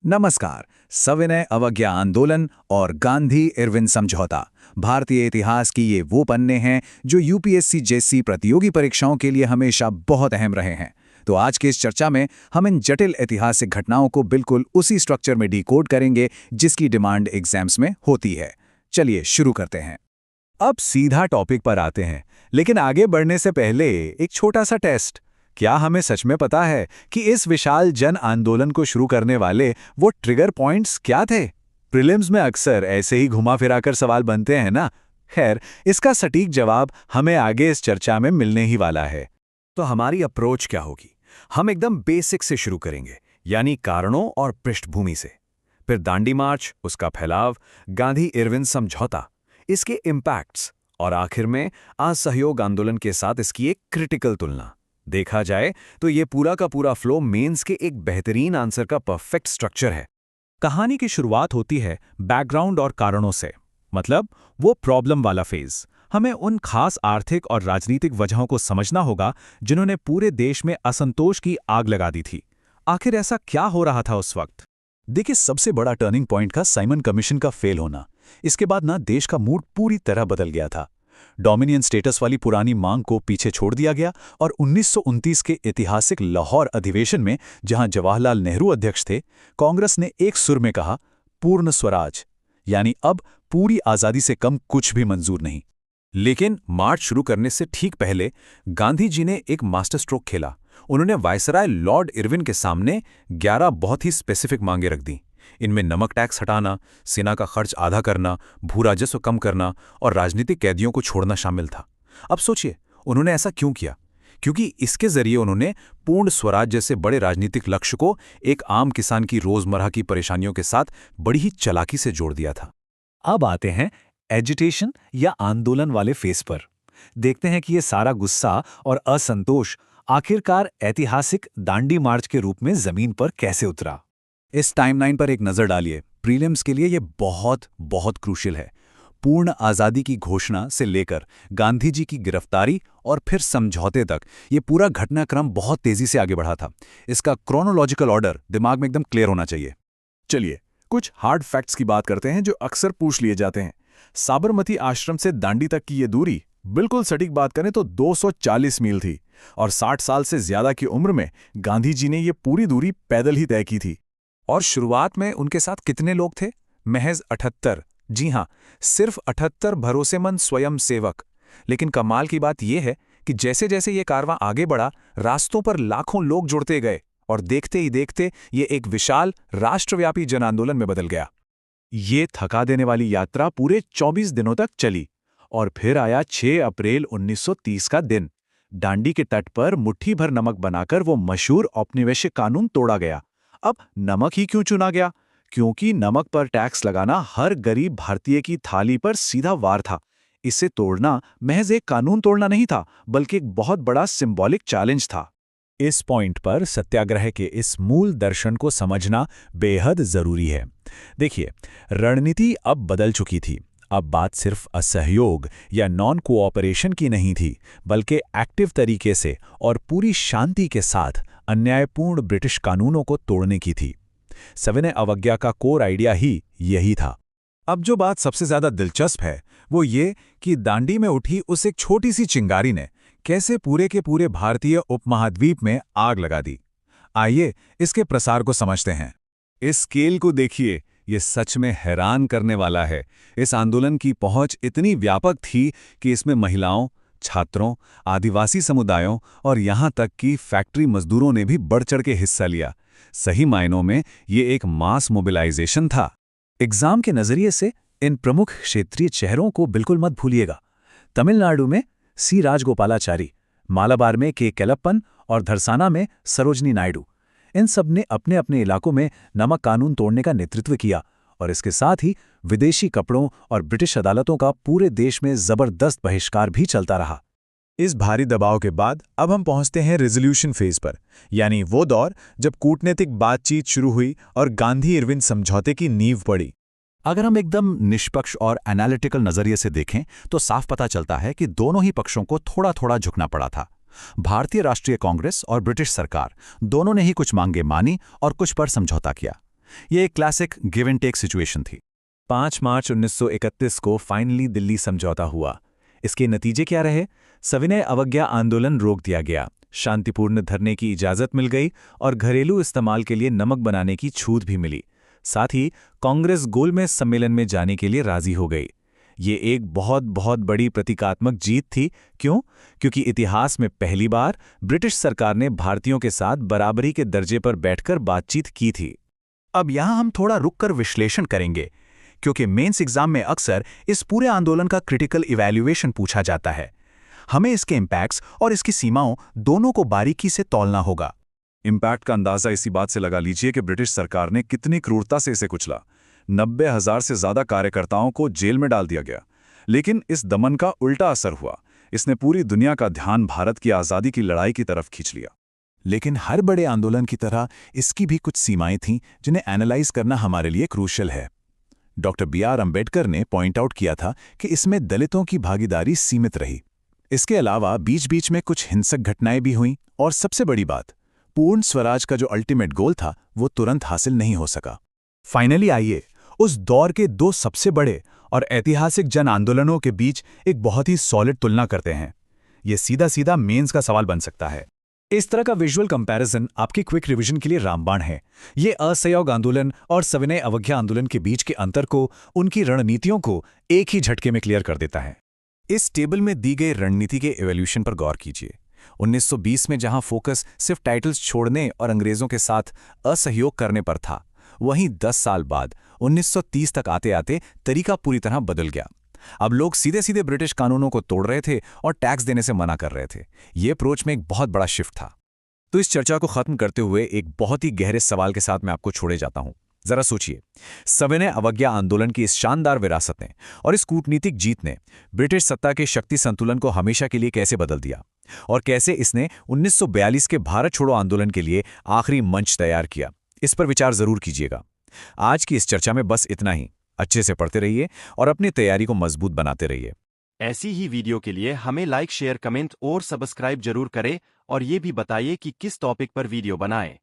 नमस्कार। सविनय अवज्ञा आंदोलन और गांधी इरविन समझौता भारतीय इतिहास की ये वो पन्ने हैं जो यूपीएससी जैसी प्रतियोगी परीक्षाओं के लिए हमेशा बहुत अहम रहे हैं। तो आज की इस चर्चा में हम इन जटिल ऐतिहासिक घटनाओं को बिल्कुल उसी स्ट्रक्चर में डिकोड करेंगे जिसकी डिमांड एग्जाम्स में होती है। चलिए शुरू करते हैं। अब सीधा टॉपिक पर आते हैं, लेकिन आगे बढ़ने से पहले एक छोटा सा टेस्ट। क्या हमें सच में पता है कि इस विशाल जन आंदोलन को शुरू करने वाले वो ट्रिगर पॉइंट्स क्या थे? प्रीलिम्स में अक्सर ऐसे ही घुमा फिराकर सवाल बनते हैं ना। खैर, इसका सटीक जवाब हमें आगे इस चर्चा में मिलने ही वाला है। तो हमारी अप्रोच क्या होगी? हम एकदम बेसिक से शुरू करेंगे, यानी कारणों और पृष्ठभूमि से। फिर दांडी मार्च, उसका फैलाव, गांधी इरविन समझौता, इसके इम्पैक्ट्स, और आखिर में असहयोग आंदोलन के साथ इसकी एक क्रिटिकल तुलना। देखा जाए तो ये पूरा का पूरा फ्लो मेंस के एक बेहतरीन आंसर का परफेक्ट स्ट्रक्चर है। कहानी की शुरुआत होती है बैकग्राउंड और कारणों से, मतलब वो प्रॉब्लम वाला फेज। हमें उन खास आर्थिक और राजनीतिक वजहों को समझना होगा जिन्होंने पूरे देश में असंतोष की आग लगा दी थी। आखिर ऐसा क्या हो रहा था उस वक्त? देखिए, सबसे बड़ा टर्निंग पॉइंट का साइमन कमीशन का फेल होना। इसके बाद ना देश का मूड पूरी तरह बदल गया था। डोमिनियन स्टेटस वाली पुरानी मांग को पीछे छोड़ दिया गया और 1929 के ऐतिहासिक लाहौर अधिवेशन में, जहां जवाहरलाल नेहरू अध्यक्ष थे, कांग्रेस ने एक सुर में कहा, पूर्ण स्वराज, यानी अब पूरी आजादी से कम कुछ भी मंजूर नहीं। लेकिन मार्च शुरू करने से ठीक पहले गांधी जी ने एक मास्टर स्ट्रोक खेला। उन्होंने वायसराय लॉर्ड इरविन के सामने 11 बहुत ही स्पेसिफिक मांगे रख दी। इनमें नमक टैक्स हटाना, सेना का खर्च आधा करना, भू राजस्व कम करना और राजनीतिक कैदियों को छोड़ना शामिल था। अब सोचिए, उन्होंने ऐसा क्यों किया? क्योंकि इसके जरिए उन्होंने पूर्ण स्वराज जैसे बड़े राजनीतिक लक्ष्य को एक आम किसान की रोजमर्रा की परेशानियों के साथ बड़ी ही चालाकी से जोड़ दिया था। अब आते हैं एजिटेशन या आंदोलन वाले फेस पर। देखते हैं कि ये सारा गुस्सा और असंतोष आखिरकार ऐतिहासिक दांडी मार्च के रूप में जमीन पर कैसे उतरा। इस टाइमलाइन पर एक नज़र डालिए। प्रीलिम्स के लिए ये बहुत बहुत क्रूशियल है। पूर्ण आज़ादी की घोषणा से लेकर गांधी जी की गिरफ्तारी और फिर समझौते तक ये पूरा घटनाक्रम बहुत तेज़ी से आगे बढ़ा था। इसका क्रोनोलॉजिकल ऑर्डर दिमाग में एकदम क्लियर होना चाहिए। चलिए, कुछ हार्ड फैक्ट्स की बात करते हैं जो अक्सर पूछ लिए जाते हैं। साबरमती आश्रम से दांडी तक की ये दूरी, बिल्कुल सटीक बात करें तो 240 मील थी, और 60 साल से ज्यादा की उम्र में गांधी जी ने ये पूरी दूरी पैदल ही तय की थी। और शुरुआत में उनके साथ कितने लोग थे? महज 78। जी हाँ, सिर्फ 78 भरोसेमंद स्वयं सेवक। लेकिन कमाल की बात यह है कि जैसे जैसे ये कारवां आगे बढ़ा, रास्तों पर लाखों लोग जुड़ते गए और देखते ही देखते ये एक विशाल राष्ट्रव्यापी जन आंदोलन में बदल गया। ये थका देने वाली यात्रा पूरे 24 दिनों तक चली और फिर आया 6 अप्रैल 1930 का दिन। दांडी के तट पर मुट्ठी भर नमक बनाकर वो मशहूर औपनिवेशिक कानून तोड़ा गया। अब नमक ही क्यों चुना गया? क्योंकि नमक पर टैक्स लगाना हर गरीब भारतीय की थाली पर सीधा वार था। इसे तोड़ना महज एक कानून तोड़ना नहीं था, बल्कि एक बहुत बड़ा सिंबॉलिक चैलेंज था। इस पॉइंट पर सत्याग्रह के इस मूल दर्शन को समझना बेहद जरूरी है। देखिए, रणनीति अब बदल चुकी थी। अब बात सिर्फ असहयोग या नॉन कोऑपरेशन की नहीं थी, बल्कि एक्टिव तरीके से और पूरी शांति के साथ अन्यायपूर्ण ब्रिटिश कानूनों को तोड़ने की थी। सविनय अवज्ञा का कोर आइडिया ही यही था। अब जो बात सबसे ज्यादा दिलचस्प है वो ये कि दांडी में उठी उस एक छोटी सी चिंगारी ने कैसे पूरे के पूरे भारतीय उपमहाद्वीप में आग लगा दी। आइए इसके प्रसार को समझते हैं। इस स्केल को देखिए, ये सच में हैरान करने वाला है। इस आंदोलन की पहुंच इतनी व्यापक थी कि इसमें महिलाओं, छात्रों, आदिवासी समुदायों और यहां तक कि फैक्ट्री मजदूरों ने भी बढ़ चढ़ के हिस्सा लिया। सही मायनों में ये एक मास मोबिलाइजेशन था। एग्जाम के नजरिए से इन प्रमुख क्षेत्रीय चेहरों को बिल्कुल मत भूलिएगा। तमिलनाडु में सी राजगोपालाचारी, मालाबार में के केलप्पन और धरसाना में सरोजनी नायडू। इन सब ने अपने अपने इलाकों में नमक कानून तोड़ने का नेतृत्व किया और इसके साथ ही विदेशी कपड़ों और ब्रिटिश अदालतों का पूरे देश में जबरदस्त बहिष्कार भी चलता रहा। इस भारी दबाव के बाद अब हम पहुंचते हैं रेजोल्यूशन फेज पर, यानी वो दौर जब कूटनीतिक बातचीत शुरू हुई और गांधी इरविन समझौते की नींव पड़ी। अगर हम एकदम निष्पक्ष और एनालिटिकल नजरिए से देखें तो साफ पता चलता है कि दोनों ही पक्षों को थोड़ा थोड़ा झुकना पड़ा था। भारतीय राष्ट्रीय कांग्रेस और ब्रिटिश सरकार दोनों ने ही कुछ मांगे मानी और कुछ पर समझौता किया। ये एक classic give and take situation थी। 5 मार्च 1931 को फाइनली दिल्ली समझौता हुआ। इसके नतीजे क्या रहे? सविनय अवज्ञा आंदोलन रोक दिया गया, शांतिपूर्ण धरने की इजाजत मिल गई और घरेलू इस्तेमाल के लिए नमक बनाने की छूट भी मिली। साथ ही कांग्रेस गोलमेज सम्मेलन में जाने के लिए राजी हो गई। ये एक बहुत बहुत बड़ी प्रतीकात्मक जीत थी। क्यों? क्योंकि इतिहास में पहली बार ब्रिटिश सरकार ने भारतीयों के साथ बराबरी के दर्जे पर बैठकर बातचीत की थी। अब यहां हम थोड़ा रुककर विश्लेषण करेंगे, क्योंकि मेंस एग्जाम में अक्सर इस पूरे आंदोलन का क्रिटिकल इवैल्यूएशन पूछा जाता है। हमें इसके इम्पैक्ट्स और इसकी सीमाओं दोनों को बारीकी से तौलना होगा। इम्पैक्ट का अंदाजा इसी बात से लगा लीजिए कि ब्रिटिश सरकार ने कितनी क्रूरता से इसे कुचला। 90,000 से ज्यादा कार्यकर्ताओं को जेल में डाल दिया गया। लेकिन इस दमन का उल्टा असर हुआ। इसने पूरी दुनिया का ध्यान भारत की आज़ादी की लड़ाई की तरफ खींच लिया। लेकिन हर बड़े आंदोलन की तरह इसकी भी कुछ सीमाएं थीं जिन्हें एनालाइज करना हमारे लिए क्रूशियल है। Doctor B.R. अम्बेडकर ने पॉइंट आउट किया था कि इसमें दलितों की भागीदारी सीमित रही। इसके अलावा बीच बीच में कुछ हिंसक घटनाएं भी हुईं, और सबसे बड़ी बात, पूर्ण स्वराज का जो अल्टीमेट गोल था वो तुरंत हासिल नहीं हो सका। फाइनली आइए उस दौर के दो सबसे बड़े और ऐतिहासिक जन आंदोलनों के बीच एक बहुत ही सॉलिड तुलना करते हैं। ये सीधा सीधा मेंस का सवाल बन सकता है। इस तरह का विजुअल कंपैरिजन आपकी क्विक रिवीजन के लिए रामबाण है। ये असहयोग आंदोलन और सविनय अवज्ञा आंदोलन के बीच के अंतर को, उनकी रणनीतियों को एक ही झटके में क्लियर कर देता है। इस टेबल में दी गई रणनीति के इवोल्यूशन पर गौर कीजिए। 1920 में जहां फोकस सिर्फ टाइटल्स छोड़ने और अंग्रेजों के साथ असहयोग करने पर था, वहीं 10 साल बाद 1930 तक आते आते तरीका पूरी तरह बदल गया। अब लोग सीधे सीधे ब्रिटिश कानूनों को तोड़ रहे थे और टैक्स देने से मना कर रहे थे। ये अप्रोच में एक बहुत बड़ा शिफ्ट था। तो इस चर्चा को खत्म करते हुए एक बहुत ही गहरे सवाल के साथ मैं आपको छोड़े जाता हूं। जरा सोचिए, सविनय अवज्ञा आंदोलन की इस शानदार विरासत ने और इस कूटनीतिक जीत ने ब्रिटिश सत्ता के शक्ति संतुलन को हमेशा के लिए कैसे बदल दिया, और कैसे इसने 1942 के भारत छोड़ो आंदोलन के लिए आखिरी मंच तैयार किया। इस पर विचार जरूर कीजिएगा। आज की इस चर्चा में बस इतना ही। अच्छे से पढ़ते रहिए और अपनी तैयारी को मजबूत बनाते रहिए। ऐसी ही वीडियो के लिए हमें लाइक, शेयर, कमेंट और सब्सक्राइब जरूर करें, और ये भी बताइए कि किस टॉपिक पर वीडियो बनाएं।